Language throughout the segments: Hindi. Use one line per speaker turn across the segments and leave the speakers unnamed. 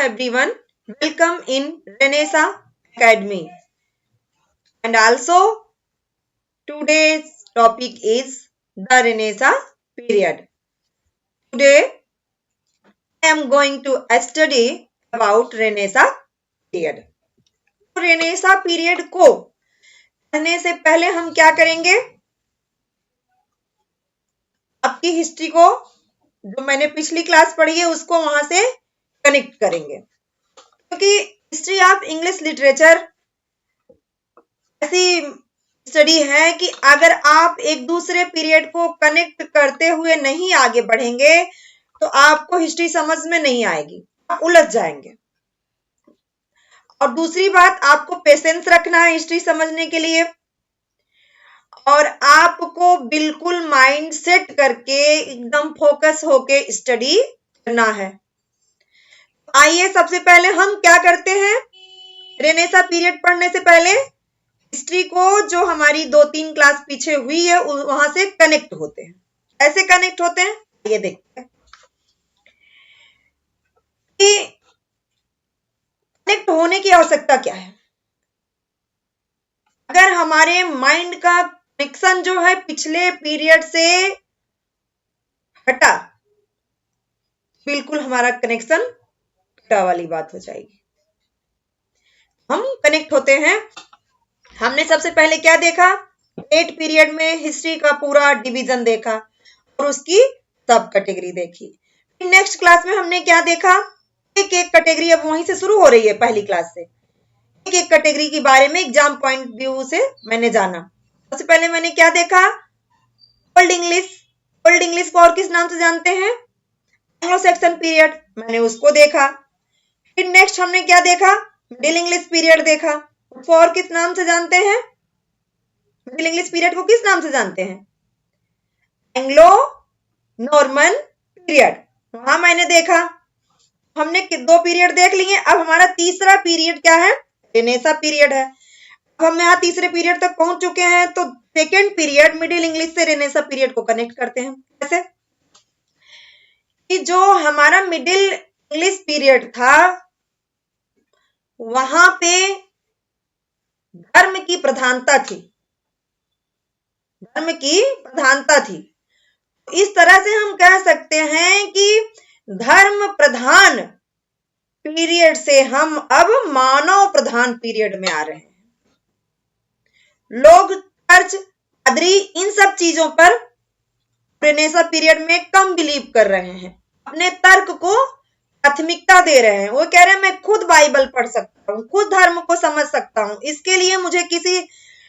everyone, welcome in Renaissance Academy. And also today's topic is the Renaissance period. Today I am going to study about Renaissance period. तो Renaissance period को पढ़ने से पहले हम क्या करेंगे? आपकी हिस्ट्री को जो मैंने पिछली क्लास पढ़ी है उसको वहां से कनेक्ट करेंगे, क्योंकि हिस्ट्री ऑफ इंग्लिश लिटरेचर ऐसी स्टडी है कि अगर आप एक दूसरे पीरियड को कनेक्ट करते हुए नहीं आगे बढ़ेंगे तो आपको हिस्ट्री समझ में नहीं आएगी, आप उलझ जाएंगे। और दूसरी बात, आपको पेशेंस रखना है हिस्ट्री समझने के लिए, और आपको बिल्कुल माइंड सेट करके एकदम फोकस होके स्टडी करना है। आइए सबसे पहले हम क्या करते हैं, रेनेसां पीरियड पढ़ने से पहले हिस्ट्री को जो हमारी 2-3 क्लास पीछे हुई है वहां से कनेक्ट होते हैं। ऐसे कनेक्ट होते हैं, ये देखते हैं कि कनेक्ट होने की आवश्यकता क्या है। अगर हमारे माइंड का कनेक्शन जो है पिछले पीरियड से हटा, बिल्कुल हमारा कनेक्शन हटा वाली बात हो जाएगी। हम कनेक्ट होते हैं। हमने सबसे पहले क्या देखा, 8 पीरियड में हिस्ट्री का पूरा डिवीजन देखा और उसकी सब कैटेगरी देखी। नेक्स्ट क्लास में हमने क्या देखा, एक एक कैटेगरी अब वहीं से शुरू हो रही है, पहली क्लास से एक एक कैटेगरी के बारे में एग्जाम पॉइंट व्यू से मैंने जाना। सबसे पहले मैंने क्या देखा, ओल्ड इंग्लिश। ओल्ड इंग्लिश को और किस नाम से जानते हैं, एंग्लो सैक्सन पीरियड, मैंने उसको देखा। फिर नेक्स्ट हमने क्या देखा, मिडिल इंग्लिश पीरियड देखा, उसको और किस नाम से जानते हैं, मिडिल इंग्लिश पीरियड को किस नाम से जानते हैं, एंग्लो नॉर्मन पीरियड, वहां मैंने देखा। हमने 2 पीरियड देख लिए, अब हमारा तीसरा पीरियड क्या है, रेनेसां पीरियड है। अब हम यहाँ तीसरे पीरियड तक पहुंच चुके हैं, तो सेकेंड पीरियड मिडिल इंग्लिश से रेनेसां पीरियड को कनेक्ट करते हैं। कैसे कि जो हमारा मिडिल इंग्लिश पीरियड था वहां पे धर्म की प्रधानता थी, धर्म की प्रधानता थी। इस तरह से हम कह सकते हैं कि धर्म प्रधान पीरियड से हम अब मानव प्रधान पीरियड में आ रहे हैं। लोग चर्च, पादरी, इन सब चीजों पर रेनेसां पीरियड में कम बिलीव कर रहे हैं, अपने तर्क को प्राथमिकता दे रहे हैं। वो कह रहे हैं मैं खुद बाइबल पढ़ सकता हूँ, खुद धर्म को समझ सकता हूँ, इसके लिए मुझे किसी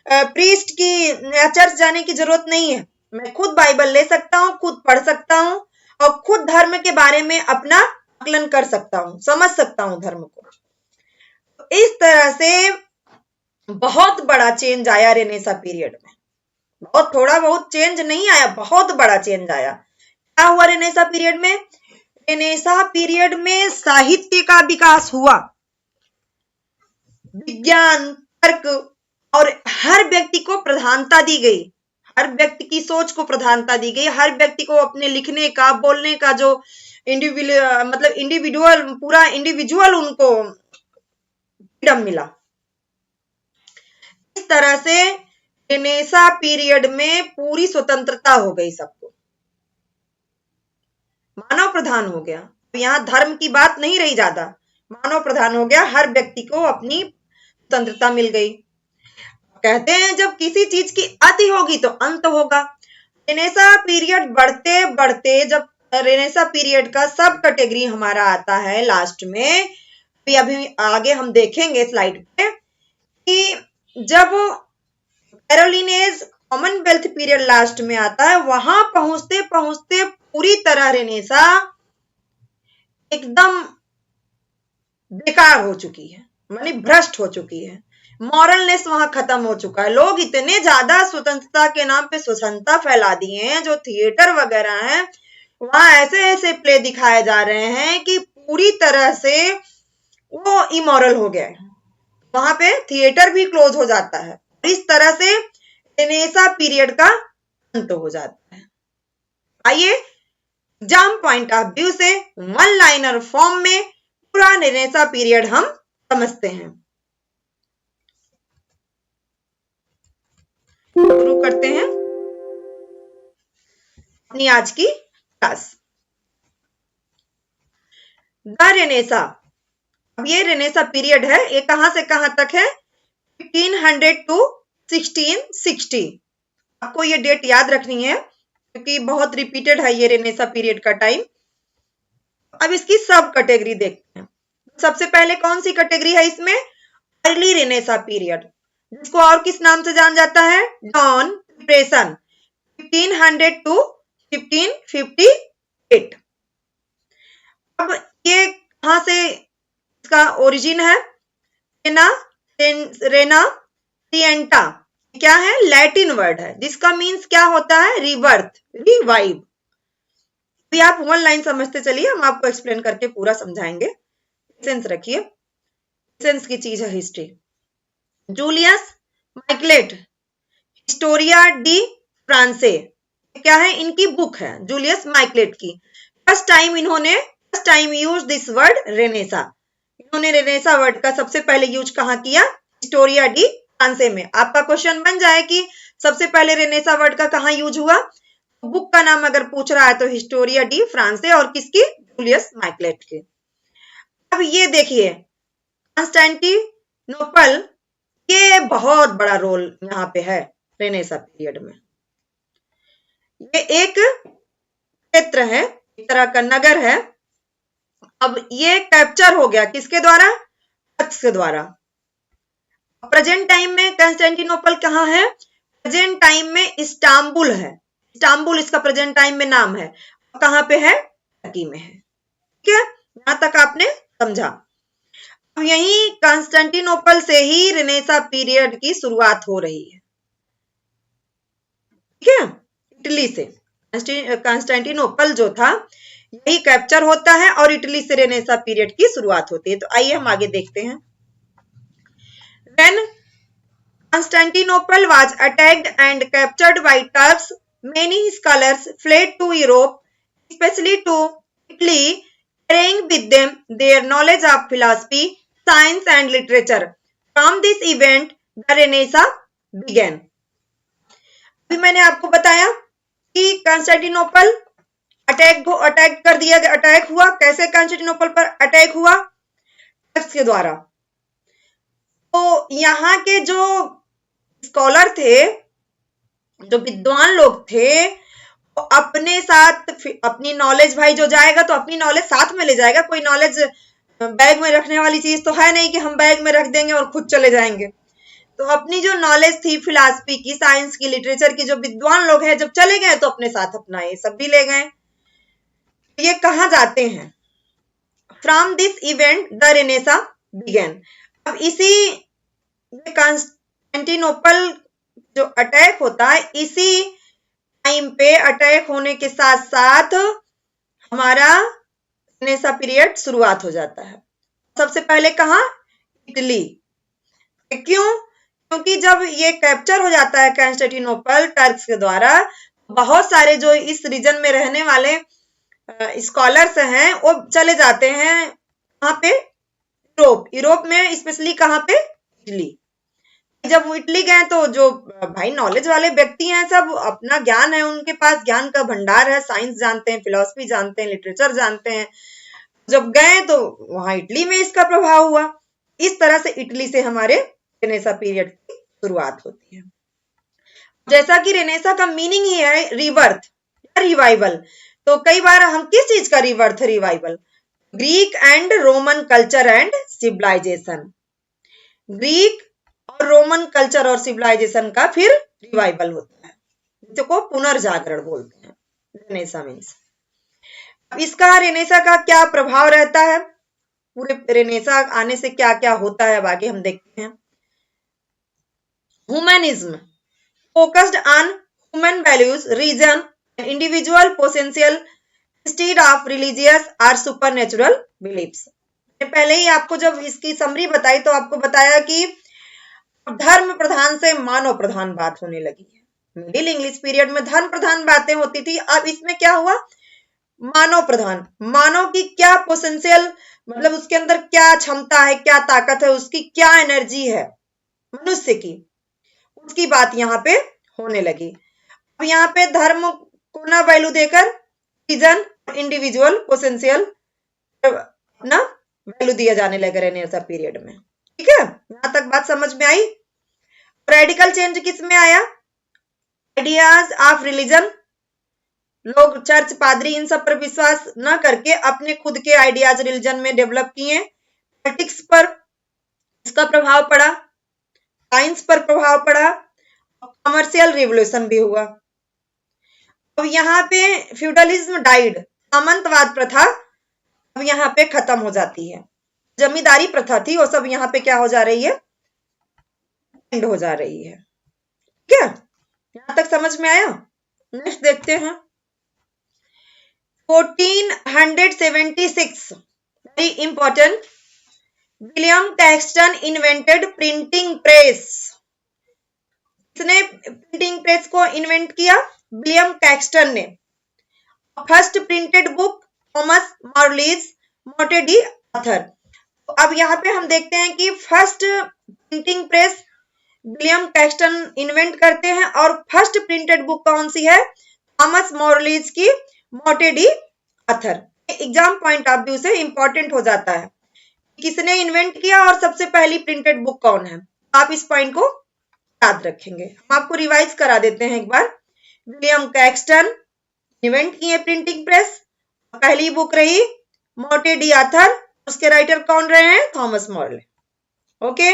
प्रीस्ट की या चर्च जाने की जरूरत नहीं है, मैं खुद बाइबल ले सकता हूँ, खुद पढ़ सकता हूँ और खुद धर्म के बारे में अपना आकलन कर सकता हूँ, समझ सकता हूँ धर्म को। इस तरह से बहुत बड़ा चेंज आया रेनेसां पीरियड में। बहुत थोड़ा बहुत चेंज नहीं आया, बहुत बड़ा चेंज आया। क्या हुआ रेनेसां पीरियड में, रेनेसां पीरियड में साहित्य का विकास हुआ, विज्ञान, तर्क, और हर व्यक्ति को प्रधानता दी गई, हर व्यक्ति की सोच को प्रधानता दी गई, हर व्यक्ति को अपने लिखने का, बोलने का जो इंडिविजुअल पूरा इंडिविजुअल उनको फ्रीडम मिला। इस तरह से रेनेसां पीरियड में पूरी स्वतंत्रता हो गई सबको, मानव प्रधान हो गया। यहाँ धर्म की बात नहीं रही ज्यादा, मानव प्रधान हो गया, हर व्यक्ति को अपनी स्वतंत्रता मिल गई। कहते हैं जब किसी चीज की अति होगी तो अंत होगा। रेनेसां पीरियड बढ़ते बढ़ते, जब रेनेसां पीरियड का सब कैटेगरी हमारा आता है लास्ट में, अभी आगे हम देखेंगे स्लाइड पे कि जब कैरोलिनेज कॉमनवेल्थ पीरियड लास्ट में आता है, वहां पहुंचते पहुंचते पूरी तरह रेनेसां एकदम बेकार हो चुकी है, माने भ्रष्ट हो चुकी है, मॉरलनेस वहां खत्म हो चुका है। लोग इतने ज्यादा स्वतंत्रता के नाम पे स्वतंत्रता फैला दिए हैं, जो थिएटर वगैरह हैं वहां ऐसे ऐसे प्ले दिखाए जा रहे हैं कि पूरी तरह से वो इमोरल हो गया है, वहां पे थिएटर भी क्लोज हो जाता है। इस तरह से रेनेसां पीरियड का अंत हो जाता है। आइए एग्जाम पॉइंट ऑफ व्यू से वन लाइनर फॉर्म में पूरा रेनेसा पीरियड हम समझते हैं। शुरू करते हैं अपनी आज की क्लास। द रेनेसा, अब ये रेनेसा पीरियड है, ये कहां से कहां तक है? 1500 टू 1660। आपको ये डेट याद रखनी है क्योंकि बहुत रिपीटेड है ये रेनेसा पीरियड का टाइम। अब इसकी सब कैटेगरी देखते हैं। सबसे पहले कौन सी कैटेगरी है इसमें? अर्ली रेनेसा पीरियड, जिसको और किस नाम से जाना जाता है? Dawn depression, 1500 to 1558। अब ये कहां से इसका ओरिजिन है? रेनासिएंटा क्या है? लैटिन वर्ड है जिसका मीन्स क्या होता है? Rebirth, revive. अभी आप वन लाइन समझते चलिए, हम आपको एक्सप्लेन करके पूरा समझाएंगे। सेंस रखिए, सेंस की चीज है हिस्ट्री। जूलियस माइकलेट, हिस्टोरिया डी फ्रांसे, क्या है? इनकी बुक है जूलियस माइकलेट की। First time use this word Renaissance. इन्होंने रेनेसा वर्ड का सबसे पहले यूज कहां किया? हिस्टोरिया डी फ्रांसे में। आपका क्वेश्चन बन जाए कि सबसे पहले रेनेसा वर्ड का कहां यूज हुआ? बुक का नाम अगर पूछ रहा है तो हिस्टोरिया डी फ्रांसे, और किसकी? जूलियस माइकलेट की। अब ये देखिए कॉन्स्टेंटिनोपल, ये बहुत बड़ा रोल यहाँ पे है रेनेसा पीरियड में। ये एक क्षेत्र है, एक तरह का नगर है। अब ये कैप्चर हो गया किसके द्वारा? टर्क्स के द्वारा। प्रेजेंट टाइम में कॉन्स्टेंटिनोपल कहाँ है? प्रेजेंट टाइम में इस्तांबुल है। इस्तांबुल इसका प्रेजेंट टाइम में नाम है। कहां पे है? टर्की में है। ठीक है, यहां तक आपने समझा। अब यही कॉन्स्टेंटिनोपल से ही रेनेसा पीरियड की शुरुआत हो रही है। ठीक है, इटली से कॉन्स्टेंटिनोपल जो था यही कैप्चर होता है और इटली से रेनेसा पीरियड की शुरुआत होती है। तो आइए हम आगे देखते हैं। When Constantinople was attacked and captured by Turks, many scholars fled to Europe, especially to Italy, carrying with them their knowledge of philosophy, science and literature. From this event, the Renaissance began. अभी मैंने आपको बताया कि कॉन्स्टेंटिनोपल अटैक कर दिया गया। अटैक हुआ कैसे? कॉन्स्टेंटिनोपल पर अटैक हुआ टर्क्स के द्वारा। तो यहाँ के जो स्कॉलर थे, जो विद्वान लोग थे, वो अपने साथ अपनी नॉलेज, भाई जो जाएगा तो अपनी नॉलेज साथ में ले जाएगा। कोई नॉलेज बैग में रखने वाली चीज तो है नहीं कि हम बैग में रख देंगे और खुद चले जाएंगे। तो अपनी जो नॉलेज थी फिलॉसफी की, साइंस की, लिटरेचर की, जो विद्वान लोग हैं जब चले गए तो अपने साथ अपना ये सब भी ले गए। ये कहाँ जाते हैं? From this event the Renaissance began. अब इसी कॉन्स्टेंटिनोपल जो अटैक होता है, इसी टाइम पे अटैक होने के साथ साथ हमारा रेनेसा पीरियड शुरुआत हो जाता है। सबसे पहले कहा? इटली। क्यों? क्योंकि जब ये कैप्चर हो जाता है कॉन्स्टेंटिनोपल टर्क्स के द्वारा, बहुत सारे जो इस रीजन में रहने वाले स्कॉलर्स हैं वो चले जाते हैं कहां पे? यूरोप में, स्पेशली कहां पे? इटली। जब वो इटली गए तो जो भाई नॉलेज वाले व्यक्ति हैं, सब अपना ज्ञान है उनके पास, ज्ञान का भंडार है, साइंस जानते हैं, फिलॉसफी जानते हैं, लिटरेचर जानते हैं। जब गए तो वहां इटली में इसका प्रभाव हुआ। इस तरह से इटली से हमारे रेनेसा पीरियड की शुरुआत होती है। जैसा कि रेनेसा का मीनिंग ही है रीबर्थ या रिवाइवल, तो कई बार हम किस चीज का rebirth, revival? Greek and Roman culture and civilization. Greek और रोमन कल्चर और सिविलाइजेशन का फिर रिवाइवल होता है, जिसको पुनर्जागरण बोलते हैं। Renaissance means. इसका रेनेसा का क्या प्रभाव रहता है? पूरे रेनेसा आने से क्या क्या होता है, आगे हम देखते हैं। Humanism focused on human values, reason and individual potential instead of religious और सुपरनेचुरल बिलीफ्स। पहले ही आपको जब इसकी समरी बताई तो आपको बताया कि धर्म प्रधान से मानव प्रधान बात होने लगी है। मिडिल इंग्लिश पीरियड में धर्म प्रधान बातें होती थी, अब इसमें क्या हुआ? मानव प्रधान, मानव की क्या पोटेंशियल, मतलब उसके अंदर क्या क्षमता है, क्या ताकत है, उसकी क्या एनर्जी है मनुष्य की, उसकी बात यहाँ पे होने लगी। अब यहाँ पे धर्म को ना वैल्यू देकर रीजन, इंडिविजुअल पोटेंशियल ना वैल्यू दिया जाने लगा रेनेसां पीरियड में। ठीक है, यहां तक बात समझ में आई। रेडिकल चेंज किस में आया? आइडियाज ऑफ रिलीजन, लोग चर्च, पादरी इन सब पर विश्वास न करके अपने खुद के आइडियाज रिलीजन में डेवलप किए। पॉलिटिक्स पर इसका प्रभाव पड़ा, साइंस पर प्रभाव पड़ा, कमर्शियल रिवोल्यूशन भी हुआ। अब यहाँ पे फ्यूडलिज्म डाइड, सामंतवाद प्रथा अब यहाँ पे खत्म हो जाती है। जमींदारी प्रथा थी वो सब यहाँ पे क्या हो जा रही है, एंड हो जा रही है। ठीक है, यहां तक समझ में आया। नेक्स्ट देखते हैं 1476, very important, William Caxton invented printing press. किसने प्रिंटिंग प्रेस को इन्वेंट किया? विलियम कैक्सटन ने। First printed book Thomas Malory's Morte d'Arthur. अब यहाँ पे हम देखते हैं कि first printing press William Caxton invent करते हैं और फर्स्ट प्रिंटेड बुक कौन सी है? थॉमस मॉरलीज की Morte d'Arthur. Exam point of view से इंपॉर्टेंट हो जाता है किसने इन्वेंट किया और सबसे पहली प्रिंटेड बुक कौन है। आप इस पॉइंट को याद रखेंगे। हम आपको रिवाइज करा देते हैं एक बार। विलियम कैक्सटन इन्वेंट किए प्रिंटिंग प्रेस, पहली बुक रही मोटेडी ऑथर, उसके राइटर कौन रहे हैं? Thomas Morley. ओके,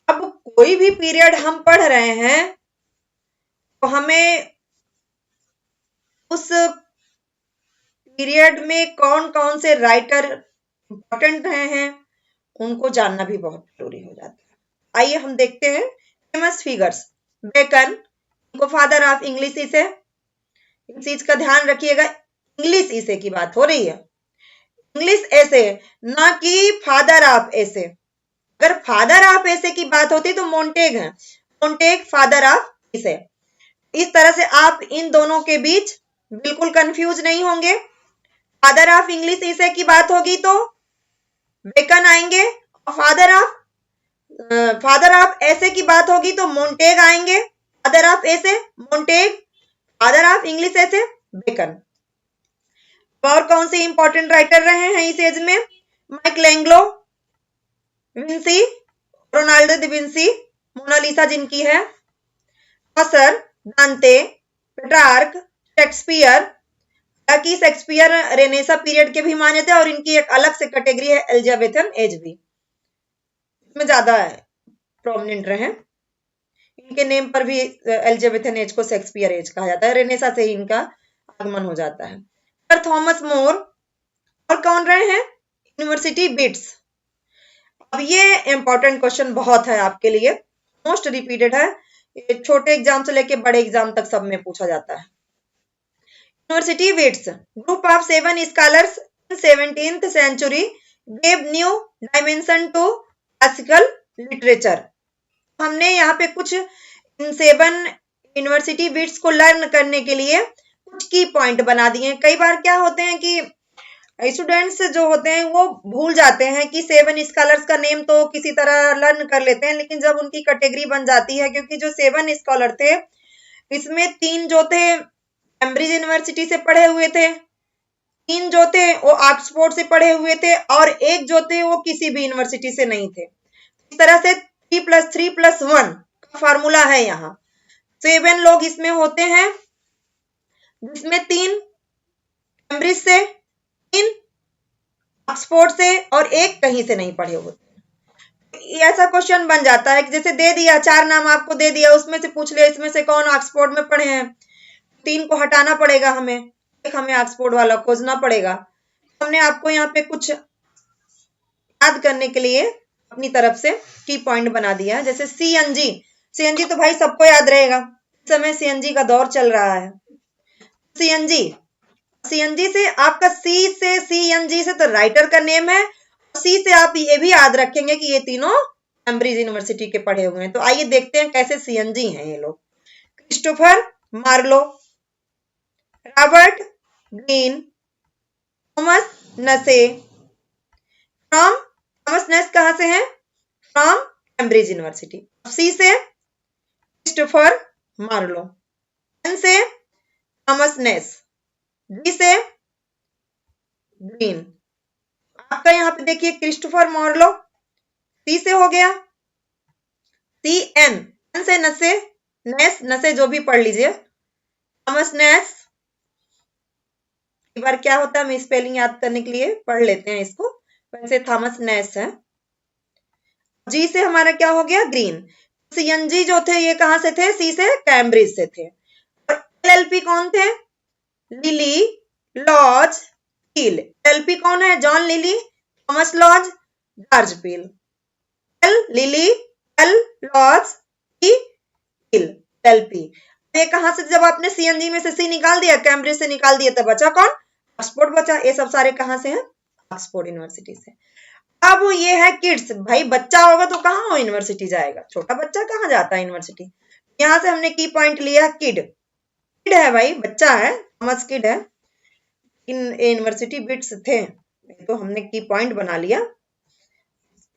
अब कोई भी पीरियड हम पढ़ रहे हैं तो हमें उस पीरियड में कौन कौन से राइटर इंपॉर्टेंट रहे हैं उनको जानना भी बहुत जरूरी हो जाता है। आइए हम देखते हैं फेमस फिगर्स। बेकन, इनको फादर ऑफ इंग्लिश इसे, इस चीज का ध्यान रखिएगा, इंग्लिश इसे की बात हो रही है, इंग्लिश ऐसे, ना कि फादर ऑफ ऐसे। अगर फादर ऑफ ऐसे की बात होती तो मोंटेग है, मोंटेग फादर ऑफ इसे। इस तरह से आप इन दोनों के बीच बिल्कुल कंफ्यूज नहीं होंगे। फादर ऑफ इंग्लिश इसे की बात होगी तो बेकन आएंगे, और फादर ऑफ ऐसे की बात होगी तो मोंटेग आएंगे। फादर ऑफ ऐसे मोंटेग, फादर ऑफ इंग्लिश ऐसे बेकन। और कौन से इंपॉर्टेंट राइटर रहे हैं इस एज में? Michelangelo, Vinci, Leonardo da Vinci, Mona Lisa जिनकी है, ऑसर, दांते, पेट्रार्क, शेक्सपियर। हालांकि शेक्सपियर रेनेसां पीरियड के भी माने थे और इनकी एक अलग से कैटेगरी है एलिजाबेथन एज भी, इसमें ज्यादा प्रोमिनेंट रहे। इनके नेम पर भी एलिजाबेथन एज को शेक्सपियर एज कहा जाता है, रेनेसां से ही इनका आगमन हो जाता है। सर थॉमस मोर, और कौन रहे हैं? University bits. अब ये इंपॉर्टेंट क्वेश्चन बहुत है आपके लिए, मोस्ट रिपीटेड है, छोटे एग्जाम से लेके बड़े एग्जाम तक सब में पूछा जाता है। University bits, group of 7 scholars in 17th century gave new dimension to classical literature। हमने यहाँ पे कुछ इन 7 यूनिवर्सिटी बिट्स को लर्न करने के लिए कुछ की पॉइंट बना दिए हैं। कई बार क्या होते हैं कि स्टूडेंट्स जो होते हैं वो भूल जाते हैं कि 7 स्कॉलर्स का नेम तो किसी तरह लर्न कर लेते हैं, लेकिन जब उनकी कैटेगरी बन जाती है, क्योंकि जो 7 स्कॉलर थे इसमें 3 जो थे कैम्ब्रिज यूनिवर्सिटी से पढ़े हुए थे, 3 जो थे वो ऑक्सफोर्ड से पढ़े हुए थे, और एक जो थे वो किसी भी यूनिवर्सिटी से नहीं थे। इस तरह से 3+3+1 का फार्मूला है यहाँ। 7 लोग इसमें होते हैं, जिसमें 3 कैम्ब्रिज से, 3 ऑक्सफोर्ड से और एक कहीं से नहीं पढ़े होते। ऐसा क्वेश्चन बन जाता है कि जैसे दे दिया 4 नाम आपको दे दिया, उसमें से पूछ लिया इसमें से कौन ऑक्सफोर्ड में पढ़े हैं, 3 को हटाना पड़ेगा हमें, एक हमें ऑक्सफोर्ड वाला खोजना पड़ेगा। हमने आपको यहाँ पे कुछ याद करने के लिए अपनी तरफ से की पॉइंट बना दिया है। जैसे सीएनजी, सीएनजी तो भाई सबको याद रहेगा, इस समय सीएनजी का दौर चल रहा है। सीएनजी, सीएनजी से आपका सी से सीएनजी से तो राइटर का नेम है, सी से आप ये भी याद रखेंगे कि ये तीनों कैम्ब्रिज यूनिवर्सिटी के पढ़े हुए हैं। तो आइए देखते हैं कैसे सीएनजी हैं ये लोग। Christopher Marlowe, Robert Greene, Thomas Nashe. From, Thomas Nashe कहां से है? From Cambridge university. सी से क्रिस्टोफर मार्लो, एन से थॉमस नेस, डी से ग्रीन। आपका यहाँ पे देखिए क्रिस्टोफर मार्लो, सी से हो गया, सी एन, एन से नसे, नेस नसे जो भी पढ़ लीजिए, थॉमस नेस। एक बार क्या होता है, हम स्पेलिंग याद करने के लिए पढ़ लेते हैं इसको, वैसे थॉमस नेस है। जी से हमारा क्या हो गया? ग्रीन। सीएनजी जो थे ये कहां से थे? सी से कैम्ब्रिज से थे। और एलएलपी कौन थे? लिली, लॉज, पील। एलपी कौन है? John Lyly, Thomas Lodge, George Peele. L Lyly, L Lodge, P Peele, LP. ये कहां से, जब आपने सीएनजी में से सी निकाल दिया, कैम्ब्रिज से निकाल दिया, तब बचा कौन? ऑक्सफोर्ड बचा। ये सब सारे कहां से हैं? ऑक्सफोर्ड यूनिवर्सिटी से। अब ये है किड्स, भाई बच्चा होगा तो कहाँ हो यूनिवर्सिटी जाएगा, छोटा बच्चा कहाँ जाता है यूनिवर्सिटी। यहां से हमने की पॉइंट लिया किड, किड है भाई, बच्चा है, थॉमस किड है। इन यूनिवर्सिटी बिट्स थे, तो हमने की पॉइंट बना लिया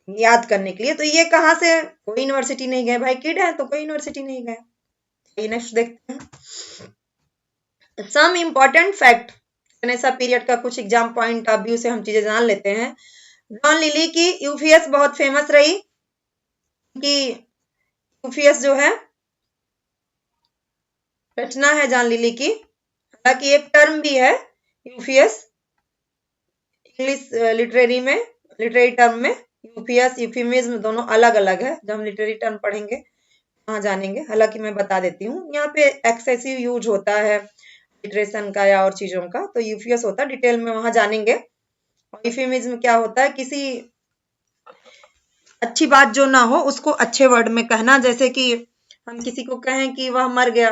याद करने के लिए। तो ये कहां से? कोई यूनिवर्सिटी नहीं गए भाई, किड है तो कोई यूनिवर्सिटी नहीं गए। नेक्स्ट देखते हैं some important fact. Renaissance period का कुछ एग्जाम पॉइंट ऑफ व्यू से हम चीजें जान लेते हैं। जॉन लिली की यूफियस बहुत फेमस रही, कि यूफियस जो है रचना है जॉन लिली की, हालांकि एक टर्म भी है यूफियस, इंग्लिश लिटरेरी में, लिटरेरी टर्म में यूफियस यूफिमिज्म दोनों अलग अलग है। जब हम लिटरेरी टर्म पढ़ेंगे वहां जानेंगे, हालांकि मैं बता देती हूँ। यहाँ पे एक्सेसिव यूज होता है लिटरेशन का या और चीजों का, तो यूफियस होता है, डिटेल में वहां जानेंगे। और यूफिमिज्म क्या होता है? किसी अच्छी बात जो ना हो उसको अच्छे वर्ड में कहना, जैसे कि हम किसी को कहें कि वह मर गया,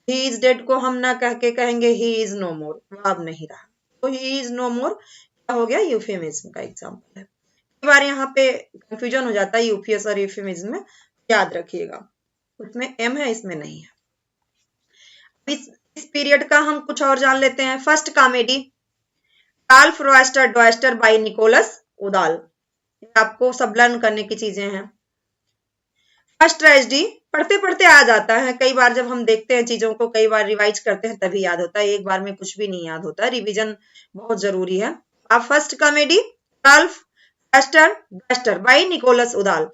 ही इज डेड को हम ना कह के कहेंगे ही इज नो मोर, वह अब नहीं रहा, तो ही इज नो मोर क्या हो गया? यूफेमिज्म का एग्जाम्पल है। कई बार यहाँ पे कंफ्यूजन हो जाता है यूफियस और यूफेमिज्म में, याद रखिएगा, उसमें एम है इसमें नहीं है। इस पीरियड का हम कुछ और जान लेते हैं। First comedy, Ralph Roister Doister by Nicholas Udall, आपको सब लर्न करने की चीजें हैं। फर्स्ट ट्रेजेडी पढ़ते पढ़ते आ जाता है, कई बार जब हम देखते हैं चीजों को, कई बार रिवाइज करते हैं तभी याद होता है, एक बार में कुछ भी नहीं याद होता है, रिवीजन बहुत जरूरी है। अब first comedy Ralph Roister Doister by Nicholas Udall.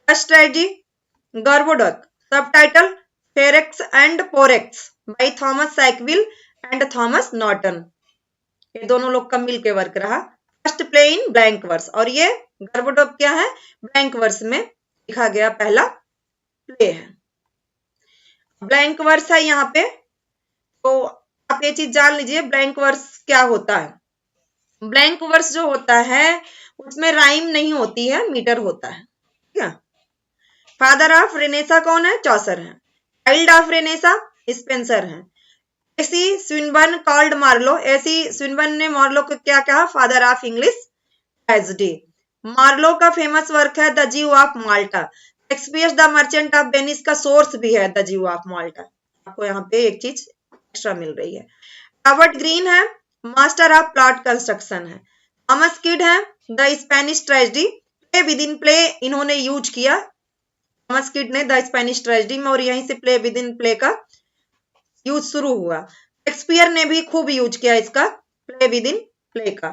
First tragedy Gorboduc, subtitle Ferrex and Porrex by Thomas Sackville and Thomas Norton, ये दोनों लोग का मिलके वर्क रहा। First play in blank verse, और ये गर्वोडक क्या है? ब्लैंक वर्स में लिखा गया पहला प्ले है, ब्लैंक वर्स है यहाँ पे। तो आप ये चीज जान लीजिए ब्लैंक वर्स क्या होता है। ब्लैंक वर्स जो होता है उसमें राइम नहीं होती है, मीटर होता है, ठीक है। फादर ऑफ रेनेसा कौन है? चौसर है। चाइल्ड ऑफ रेनेसा स्पेंसर है। A C Swinburne called Marlowe, A C Swinburne ने मार्लो को क्या कहा? Father of English tragedy. Marlowe का फेमस वर्क है the Jew of Malta. Shakespeare the Merchant of Venice का सोर्स भी है द जीव ऑफ माल्टा। आपको यहाँ पे एक चीज एक्स्ट्रा मिल रही है। रॉबर्ट ग्रीन है मास्टर ऑफ प्लॉट कंस्ट्रक्शन है। थॉमस किड है the Spanish tragedy, play with in play इन्होंने यूज किया, थॉमस किड ने द स्पेनिश ट्रेजेडी में, और यहीं से प्ले विद इन प्ले का यूज शुरू हुआ। शेक्सपियर ने भी खूब यूज किया इसका, प्ले विद इन प्ले का।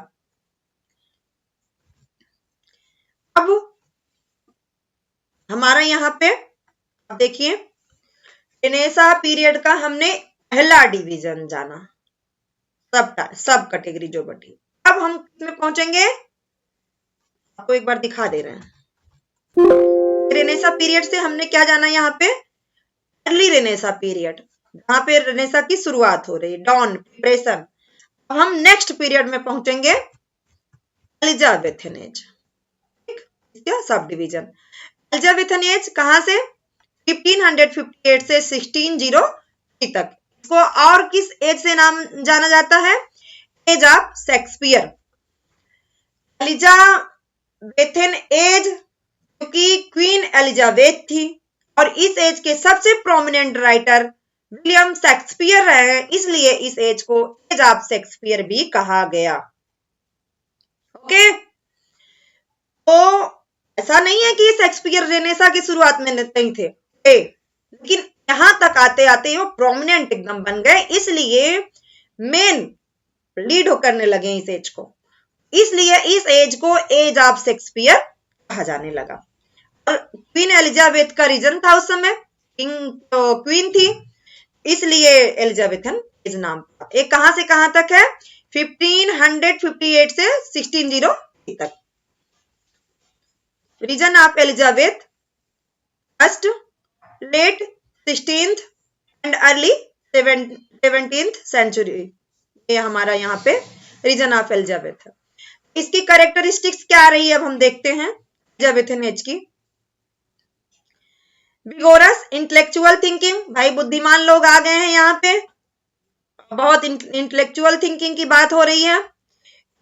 अब हमारा यहाँ पे अब देखिए रेनेसां पीरियड का हमने पहला डिवीजन जाना, सब कैटेगरी जो बटी। अब हम किसमें पहुंचेंगे? आपको एक बार दिखा दे रहे हैं। रेनेसां पीरियड से हमने क्या जाना यहाँ पे? अर्ली रेनेसां पीरियड, जहां पे रेनेसां की शुरुआत हो रही, डॉन प्रिपरेशन। हम नेक्स्ट पीरियड में पहुंचेंगे एलिजाबेथन एज, ठीक, सब डिवीजन। एलिजाबेथन एज कहां से? 1558 से 1603 तक। इसको और किस एज से नाम जाना जाता है? Age of Shakespeare. Elizabethan age क्योंकि क्वीन एलिजाबेथ थी, और इस एज के सबसे प्रोमिनेंट राइटर विलियम शेक्सपियर रहे हैं, इसलिए इस एज को एज ऑफ शेक्सपियर भी कहा गया। ओके, तो ऐसा नहीं है कि शेक्सपियर रेनेसा की शुरुआत में नहीं थे, लेकिन यहां तक आते आते वो प्रोमिनेंट एकदम बन गए, इसलिए मेन लीड करने लगे इस एज को, इसलिए इस एज को एज ऑफ शेक्सपियर कहा जाने लगा। और क्वीन एलिजाबेथ का रीजन था उस समय, क्वीन थी, इसलिए एलिजाबेथन एज नाम था। एक कहां से कहां तक है? 1558 से 1603 तक। Reign of Elizabeth first, late 16th and early 17th century, ये हमारा यहाँ पे रीजन ऑफ एलिजाबेथ है। इसकी कैरेक्टरिस्टिक्स क्या आ रही है अब हम देखते हैं एलिजाबेथन एज की। विगोरस इंटेलेक्चुअल थिंकिंग, भाई बुद्धिमान लोग आ गए हैं यहाँ पे, बहुत इंटेलेक्चुअल थिंकिंग की बात हो रही है।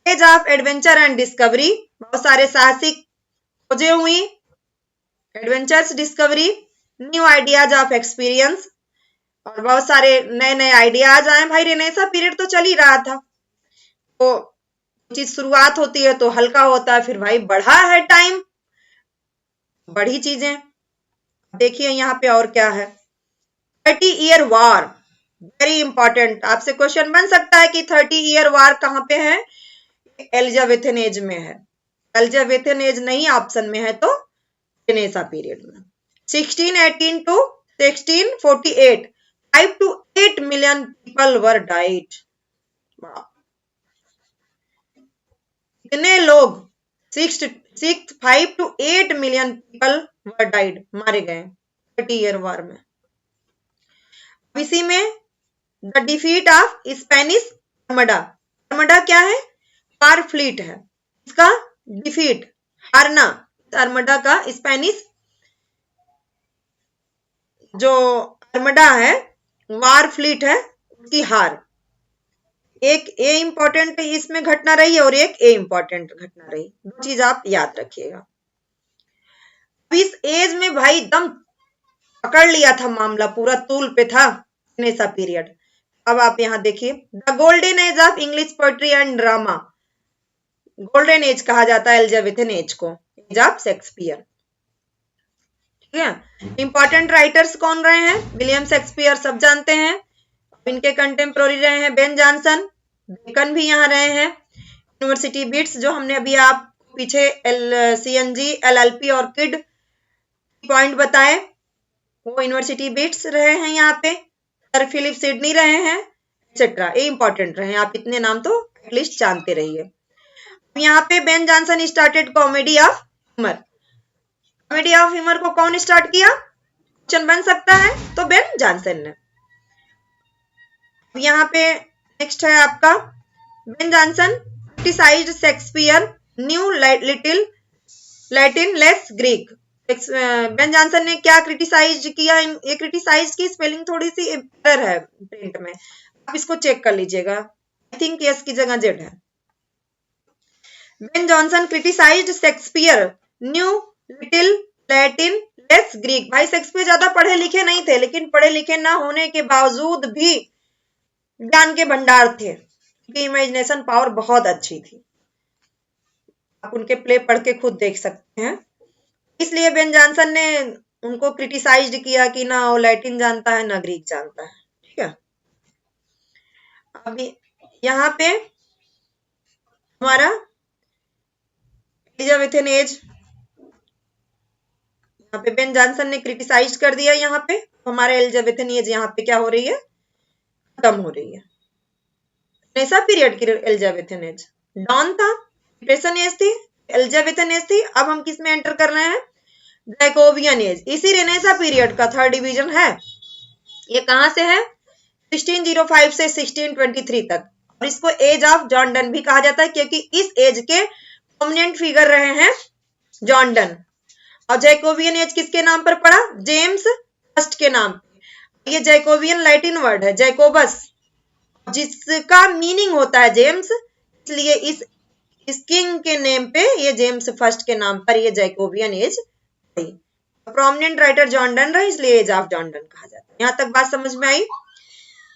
Age of adventure and discovery, बहुत सारे साहसिक खोजें हुई, adventures, discovery, new ideas of experience, और बहुत सारे नए नए आइडियाज आए। भाई रेनेसा पीरियड तो चल ही रहा था, तो चीज शुरुआत होती है तो हल्का होता है, फिर भाई बढ़ा है टाइम, बढ़ी चीजें। देखिए यहाँ पे और क्या है, 30 ईयर वार, वेरी इंपॉर्टेंट, आपसे क्वेश्चन बन सकता है कि 30 ईयर वार कहाँ पे है? एलिजाबेथन एज में है। एलिजाबेथन एज नहीं ऑप्शन में है तो रेनेसा पीरियड में। 1618 to 1648, 5 to 8 million people were died। कितने लोग? 5 to 8 million people were died, मारे गए 30 ईयर वार में। इसी में the defeat of Spanish armada, armada क्या है? वार फ्लीट है, इसका डिफीट, हारना, आर्मडा का स्पेनिश जो आर्मडा है, वार फ्लीट है, उसकी हार। एक ए इंपॉर्टेंट इसमें घटना रही है और एक ए इंपॉर्टेंट घटना रही, दो चीज आप याद रखिएगा। इस एज में भाई दम पकड़ लिया था मामला, पूरा तूल पे था रेनेसा पीरियड। अब आप यहां देखिए, the golden age of English poetry and drama, golden age कहा जाता है एलिजाबेथन एज को, एज ऑफ शेक्सपियर। ठीक है, इंपॉर्टेंट राइटर्स कौन रहे हैं? विलियम शेक्सपियर सब जानते हैं, इनके कंटेम्प्रोरी रहे हैं बेन जॉनसन, बेकन भी यहाँ रहे हैं। यूनिवर्सिटी बिट्स जो हमने अभी आप पीछे CNG, LLP और किड पॉइंट बताए, वो यूनिवर्सिटी बिट्स रहे हैं यहाँ पे। सर फिलिप सिडनी रहे हैं, एक्सेट्रा, ये इंपॉर्टेंट रहे हैं, आप इतने नाम तो एटलीस्ट जानते रहिए। यहाँ पे Ben Jonson started comedy of humour, comedy of humour को कौन स्टार्ट किया? क्वेश्चन बन सकता है, तो बेन जॉनसन ने। यहाँ पे नेक्स्ट है आपका, Ben Jonson criticised Shakespeare, new little Latin less Greek. Ben Jonson ने क्या क्रिटिसाइज किया? ये क्रिटिसाइज की स्पेलिंग थोड़ी सी एरर है प्रिंट में, आप इसको चेक कर लीजिएगा, आई थिंक यस की जगह जेड है। Ben Jonson criticised Shakespeare, new little Latin less Greek. भाई शेक्सपियर ज्यादा पढ़े लिखे नहीं थे, लेकिन पढ़े लिखे ना होने के बावजूद भी ज्ञान के भंडार थे, उनकी इमेजिनेशन पावर बहुत अच्छी थी, आप उनके प्ले पढ़ के खुद देख सकते हैं। इसलिए बेन जॉनसन ने उनको क्रिटिसाइज्ड किया कि ना वो लैटिन जानता है ना ग्रीक जानता है। ठीक है, अभी यहाँ पे हमारा एलिजाबेथन एज, यहाँ पे बेन जॉनसन ने क्रिटिसाइज कर दिया, यहाँ पे हमारे एलिजाबेथन एज यहाँ पे क्या हो रही है? खत्म हो रही है। रेनेसा पीरियड की एलिजाबेथन एज डॉन था, डिप्रेशन एज थी, एलिजाबेथन एज थी। अब हम किस में एंटर कर रहे हैं? जैकोबियन एज, इसी रेनेसा पीरियड का थर्ड डिवीजन है। ये कहां से है? 1605 से 1623 तक, और इसको एज ऑफ जॉन डन भी कहा जाता है, क्योंकि इस एज के प्रोमिनेंट फिगर रहे हैं जॉन डन। और जैकोबियन एज किसके नाम पर पड़ा? जेम्स फर्स्ट के नाम। ये जैकोबियन लैटिन वर्ड है, जैकोबस, जिसका मीनिंग होता है जेम्स, इसलिए इस किंग के नेम पे ये जेम्स फर्स्ट के नाम पर ये जैकोबियन एज रही। प्रोमिनेंट राइटर जॉन डन रहे, इसलिए एज ऑफ जॉन डन कहा जाता है। यहां तक बात समझ में आई?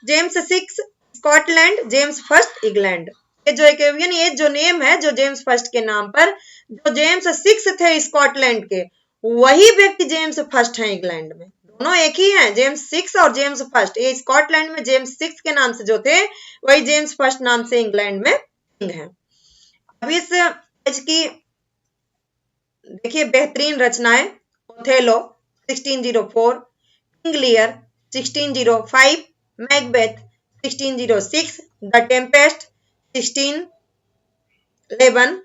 James six Scotland, James first England. ये जो जैकोबियन एज जो नेम है, जो जेम्स फर्स्ट के नाम पर, जो जेम्स सिक्स थे स्कॉटलैंड के, वही व्यक्ति जेम्स फर्स्ट हैं इंग्लैंड में। दोनों एक ही हैं, जेम्स सिक्स और जेम्स फर्स्ट। ये स्कॉटलैंड में जेम्स सिक्स के नाम से जो थे, वही जेम्स फर्स्ट नाम से इंग्लैंड में किंग हैं। अब इस एज की देखिए बेहतरीन रचनाएं, Othello 1604, King Lear 1605, Macbeth 1606, the Tempest 1611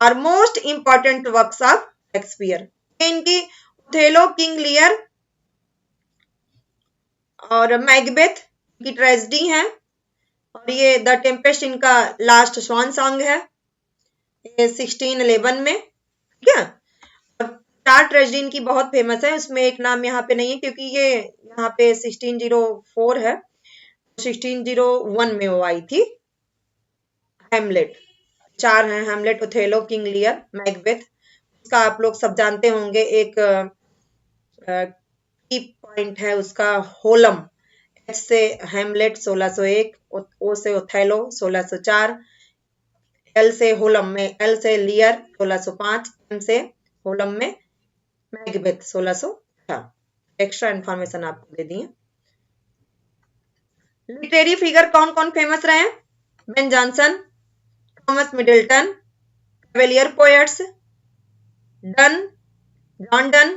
are most important works of Shakespeare. इनकी ओथेलो, किंग लियर और मैकबेथ की ट्रेजेडी है, और ये द टेम्पेस्ट इनका लास्ट स्वान सॉन्ग है, ये 1611 में। ठीक है, और चार ट्रेजेडी इनकी बहुत फेमस है, उसमें एक नाम यहाँ पे नहीं है क्योंकि ये यहाँ पे 1604 है, 1601 में वो आई थी। हैमलेट, चार हैं, हैमलेट, ओथेलो, किंग लियर, मैकबेथ। उसका आप लोग सब जानते होंगे, एक की पॉइंट है उसका होलम। एच से हैमलेट 1601, ओ से ओथेलो 1604, एल से होलम में, एल से लियर 1605, एम से होलम में मैकबेथ 1606। एक्स्ट्रा इंफॉर्मेशन आपको दे दी है। लिटरेरी फिगर कौन कौन फेमस रहे हैं? Ben Jonson, Thomas Middleton, cavalier poets, Donne, John Donne,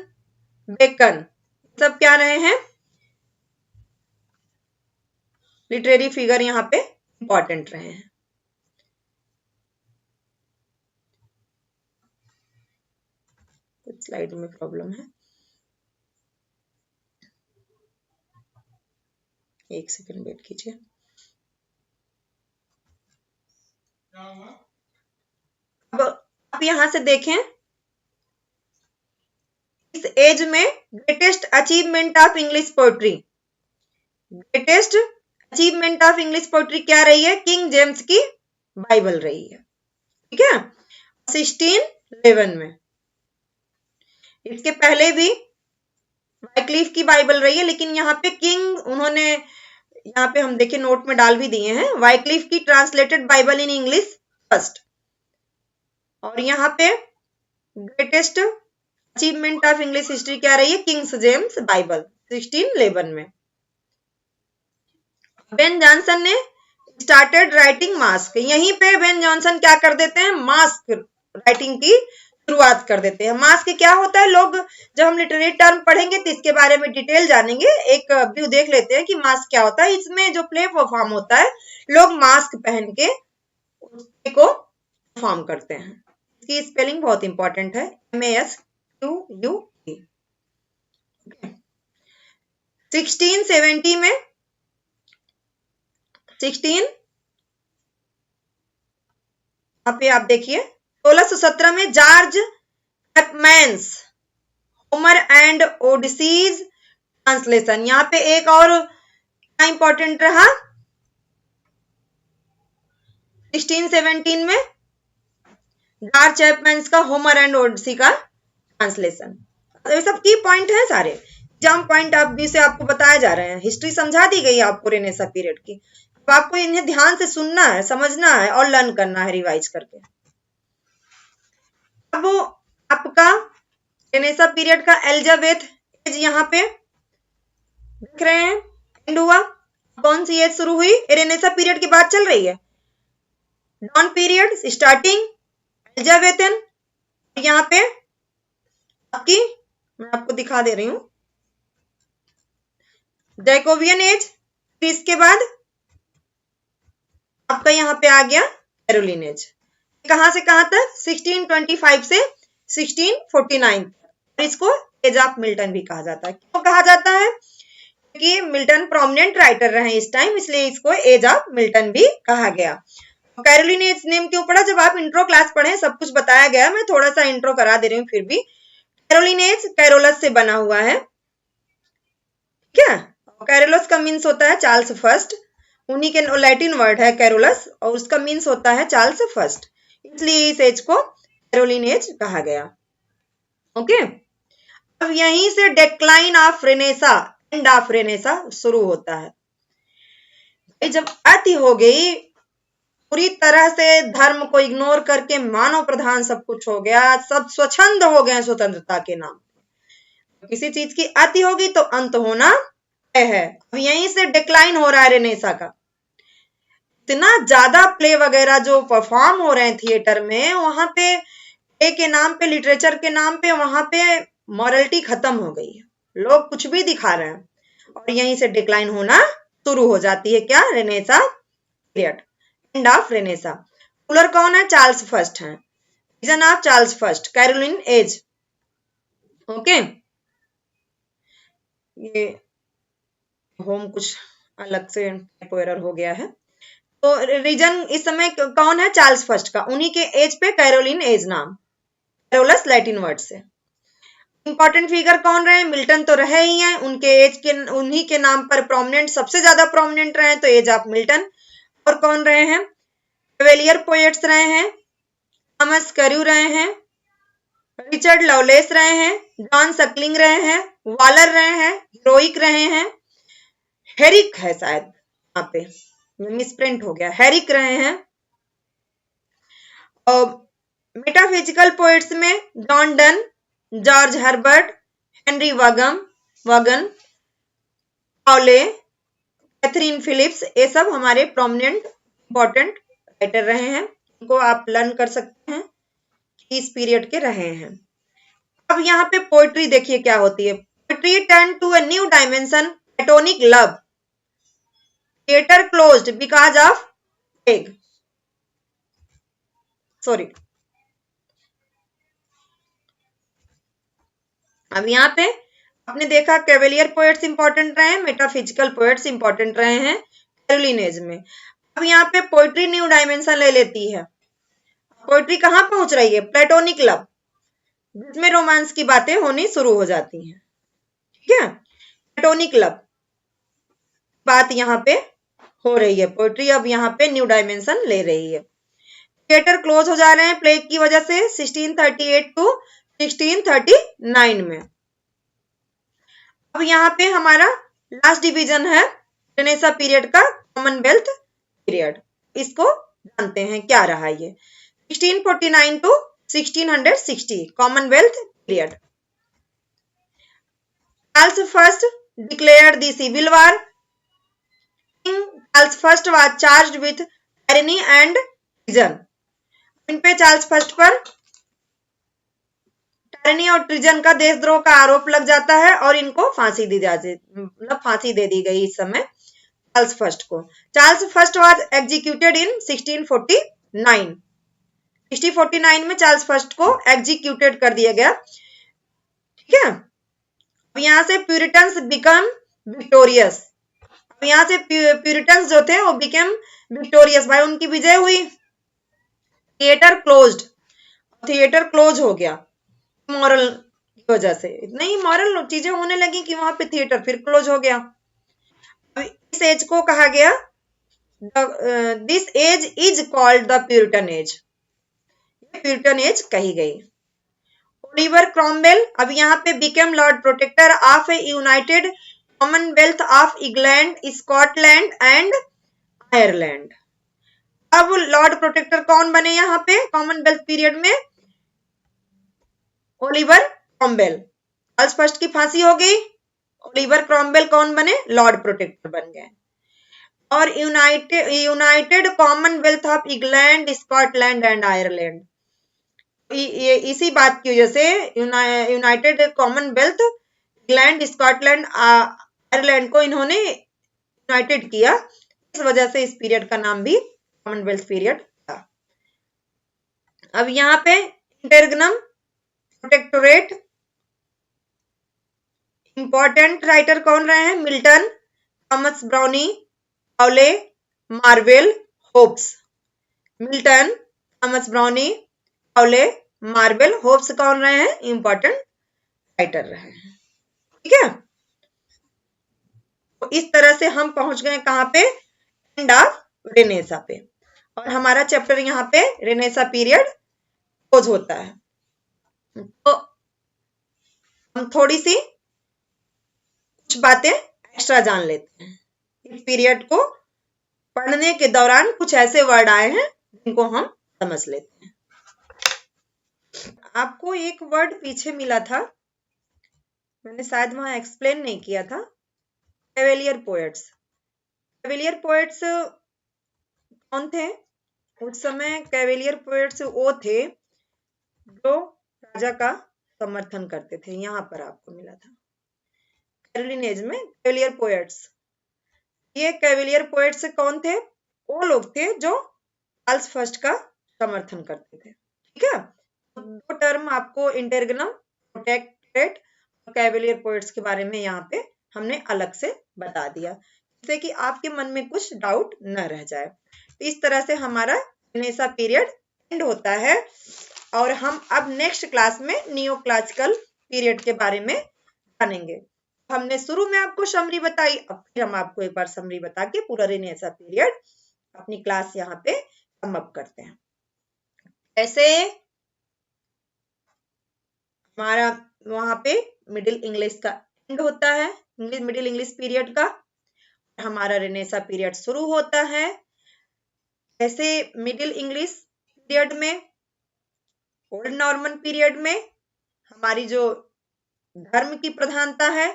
Bacon, सब क्या रहे हैं? लिटरेरी फिगर यहाँ पे इंपॉर्टेंट रहे हैं। कुछ स्लाइड में प्रॉब्लम है, एक सेकंड वेट कीजिए। अब आप यहां से देखें, इस एज में greatest achievement of English poetry, greatest achievement of English poetry क्या रही है? किंग जेम्स की बाइबल रही है। ठीक है, 1611 में। इसके पहले भी वाइक्लिफ की बाइबल रही है, लेकिन यहाँ पे किंग उन्होंने, यहाँ पे हम देखें नोट में डाल भी दिए हैं, वाइक्लिफ की translated Bible in English first. और यहाँ पे greatest achievement of English history क्या रही है? किंग्स जेम्स बाइबल 1611 में। बेन जॉनसन ने स्टार्टेड राइटिंग मास्क, यहीं पे बेन जॉनसन क्या कर देते हैं? मास्क राइटिंग की शुरुआत कर देते हैं। मास्क क्या होता है? लोग जब हम लिटरेरी टर्म पढ़ेंगे तो इसके बारे में डिटेल जानेंगे। एक व्यू देख लेते हैं कि मास्क क्या होता है। इसमें जो प्ले परफॉर्म होता है, लोग मास्क पहन के को परफॉर्म करते हैं। इसकी स्पेलिंग बहुत इंपॉर्टेंट है, MASQUE। 1670 में 16 यहाँ पे आप देखिए 1617 में जॉर्ज हैकमैन्स होमर एंड ओडिसीज ट्रांसलेशन। यहाँ पे एक और क्या इंपॉर्टेंट रहा? 1617 में जॉर्ज चैपमैन्स का होमर एंड ओडिसी का ट्रांसलेशन। तो ये सब की पॉइंट है, सारे एग्जाम पॉइंट आप भी से आपको बताया जा रहे हैं। हिस्ट्री समझा दी गई आपको रेनेसा पीरियड की। अब आपको इन्हें ध्यान से सुनना है, समझना है और लर्न करना है रिवाइज करके। अब आपका रेनेसा पीरियड का एलिजाबेथ एज यहाँ पे देख रहे हैं एंड हुआ। कौन सी एज शुरू हुई? रेनेसा पीरियड की बात चल रही है। Dawn period starting, Elizabethan. यहाँ पे आपकी, मैं आपको दिखा दे रही हूं, जैकोबियन एज। इसके बाद आपका यहाँ पे आ गया कैरोलिन एज। कहां से कहां तक? 1625 से 1649। इसको एज ऑफ मिल्टन भी कहा जाता है। क्यों कहा जाता है? क्योंकि मिल्टन प्रोमिनेंट राइटर रहे इस टाइम, इसलिए इसको एज ऑफ मिल्टन भी कहा गया। कैरोलिन एज नेम क्यों पड़ा? जब आप इंट्रो क्लास पढ़े सब कुछ बताया गया, मैं थोड़ा सा इंट्रो करा दे रही हूँ फिर भी। कैरोलिन एज कैरोलस से बना हुआ है। ठीक है, कैरोलस का मीन्स होता है चार्ल्स फर्स्ट, उन्हीं के लैटिन वर्ड है कैरोलस, और उसका मीन्स होता है चार्ल्स फर्स्ट, इसलिए इस एज को कैरोलिन एज कहा गया। ओके, अब यहीं से decline of Renaissance, and of Renaissance शुरू होता है। जब अति हो गई, पूरी तरह से धर्म को इग्नोर करके मानव प्रधान सब कुछ हो गया, सब स्वच्छंद हो गए स्वतंत्रता के नाम पे, किसी चीज की अति होगी तो अंत होना तय है। अब यहीं से डिक्लाइन हो रहा है रेनेसा का। इतना ज्यादा प्ले वगैरह जो परफॉर्म हो रहे हैं थिएटर में, वहां पे प्ले के नाम पे, लिटरेचर के नाम पे, वहां पे मॉरलिटी खत्म हो गई है, लोग कुछ भी दिखा रहे हैं, और यहीं से डिक्लाइन होना शुरू हो जाती है क्या, renaissance period, end of renaissance. Ruler कौन है, चार्ल्स फर्स्ट है, region of Charles first, Caroline age. Okay, ये होम कुछ अलग से टाइपो एरर हो गया है। तो रीजन इस समय कौन है, चार्ल्स फर्स्ट का, उन्हीं के एज पे कैरोलिन एज नाम, कैरोलस लैटिन वर्ड से। इंपॉर्टेंट फिगर कौन रहे, मिल्टन तो रहे ही हैं, उनके एज के, उन्हीं के नाम पर प्रोमिनेंट, सबसे ज्यादा प्रोमिनेंट रहे तो एज ऑफ मिल्टन। और कौन रहे हैं, कवेलियर पोएट्स रहे हैं, थॉमस कैर्यू रहे हैं, रिचर्ड लवलेस रहे हैं, जॉन सकलिंग रहे हैं, वालर रहे हैं, हीरोइक रहे हैं, हेरिक है शायद यहाँ पे मिसप्रिंट हो गया, हेरिक रहे हैं। और मेटाफिजिकल पोएट्स में John Donne, George Herbert, Henry Vaughan, Cowley, Katherine Philips, ये सब हमारे प्रोमिनेंट इंपॉर्टेंट राइटर रहे हैं। इनको आप लर्न कर सकते हैं कि इस पीरियड के रहे हैं। अब यहाँ पे पोएट्री देखिए क्या होती है, poetry turn to a new dimension, platonic love, theatre closed because of plague, sorry. अब यहाँ पे आपने देखा कैवेलियर पोएट्स इंपॉर्टेंट रहे हैं, मेटाफिजिकल पोएट्स इंपॉर्टेंट रहे हैं कैरोलिन एज में। अब यहाँ पे पोएट्री न्यू डायमेंशन ले लेती है, पोएट्री कहाँ पहुंच रही है, प्लेटोनिक लव, जिसमें रोमांस की बातें होनी शुरू हो जाती हैं, ठीक है, प्लेटोनिक लव बात यहाँ पे हो रही है, पोएट्री अब यहाँ पे न्यू डायमेंशन ले रही है। थिएटर क्लोज हो जा रहे हैं प्लेग की वजह से 1638 टू 1639 में। अब यहाँ पे हमारा लास्ट डिवीजन है रेनेसा पीरियड का, कॉमनवेल्थ पीरियड, इसको जानते हैं क्या रहा ये, 1649 to 1660 Commonwealth period. Charles first declared the civil war, king Charles first was charged with tyranny and treason. इन पे चार्ल्स फर्स्ट पर टायरनी और ट्रिजन का, देशद्रोह का आरोप लग जाता है और इनको फांसी दी जाती, मतलब फांसी दे दी गई इस समय चार्ल्स फर्स्ट को। Charles first was executed in 1649, 1649 में चार्ल्स फर्स्ट को एग्जीक्यूटेड कर दिया गया, ठीक है। अब यहाँ से प्यूरिटन्स बिकम विक्टोरियस, अब यहाँ से प्यूरिटन्स जो थे वो बिकम विक्टोरियस, भाई उनकी विजय हुई। थिएटर क्लोज्ड, थिएटर क्लोज हो गया मॉरल की वजह से, नहीं मॉरल चीजें होने लगी कि वहां पे थिएटर फिर क्लोज हो गया। इस एज को कहा गया, this age is called the puritan age, puritan age कही गई। ओलिवर क्रॉमवेल अब यहाँ पे became lord protector of a united commonwealth of England, Scotland and Ireland. अब लॉर्ड प्रोटेक्टर कौन बने यहाँ पे कॉमनवेल्थ पीरियड में, ओलिवर क्रॉमवेल। चार्ल्स फर्स्ट की फांसी हो गई, ओलिवर क्रॉमवेल कौन बने, लॉर्ड प्रोटेक्टर बन गए। और United commonwealth of England, Scotland and Ireland, इसी बात की वजह से United Commonwealth, England, Scotland, Ireland को इन्होंने यूनाइटेड किया, इस वजह से इस पीरियड का नाम भी कॉमनवेल्थ पीरियड था। अब यहाँ पे इंटरगनम प्रोटेक्टोरेट, इंपॉर्टेंट राइटर कौन रहे हैं, Milton, Thomas Browne, Cowley, Marvell, Hobbes. Milton, Thomas Browne, Cowley, Marvell, Hobbes कौन रहे हैं, इंपॉर्टेंट राइटर रहे हैं, ठीक है। तो इस तरह से हम पहुंच गए कहां पे, एंड ऑफ रेनेसा पे, और हमारा चैप्टर यहाँ पे रेनेसा पीरियड क्लोज होता है। तो हम थोड़ी सी कुछ बातें एक्स्ट्रा जान लेते हैं इस पीरियड को पढ़ने के दौरान कुछ ऐसे वर्ड आए हैं जिनको हम समझ लेते हैं। आपको एक वर्ड पीछे मिला था, मैंने शायद वहां एक्सप्लेन नहीं किया था, कैवेलियर पोएट्स। कैवेलियर पोएट्स कौन थे? उस समय कैवेलियर पोएट्स वो थे जो राजा का समर्थन करते थे। यहाँ पर आपको मिला था कैरोलिन एज में कैवेलियर पोएट्स। ये कैवेलियर पोएट्स कौन थे? वो लोग थे जो चार्ल्स फर्स्ट का समर्थन करते थे। ठीक है, दो टर्म आपको इंटरगनम, प्रोटेक्टरेट और कैवेलियर पोएट्स के बारे में यहाँ पे हमने अलग से बता दिया, जिससे कि आपके मन में कुछ डाउट न रह जाए। इस तरह से हमारा रेनेसां पीरियड एंड होता है और हम अब नेक्स्ट क्लास में नियो क्लासिकल पीरियड के बारे में जानेंगे। हमने शुरू में आपको समरी बताई, अब फिर हम आपको एक बार समरी बता के पूरा रेनेसां पीरियड अपनी क्लास यहाँ पे सम अप करते हैं। ऐसे हमारा वहां पे मिडिल इंग्लिश का एंड होता है, मिडिल इंग्लिश पीरियड का, हमारा रेनेसां पीरियड शुरू होता है। ऐसे मिडिल इंग्लिश पीरियड में, ओल्ड नॉर्मन पीरियड में हमारी जो धर्म की प्रधानता है,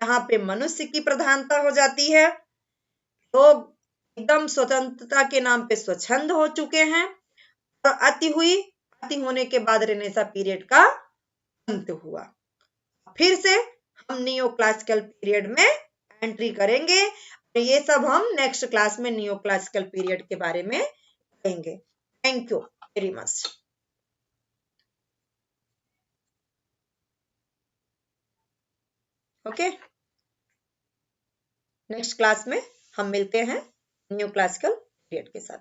यहाँ पे मनुष्य की प्रधानता हो जाती है। लोग एकदम स्वतंत्रता के नाम पे स्वच्छंद हो चुके हैं और अति होने के बाद रेनेसां पीरियड का अंत हुआ। फिर से हम नियो क्लासिकल पीरियड में एंट्री करेंगे। ये सब हम नेक्स्ट क्लास में नियो क्लासिकल पीरियड के बारे में कहेंगे। Thank you very much. Okay, next class में हम मिलते हैं न्यू क्लासिकल पीरियड के साथ।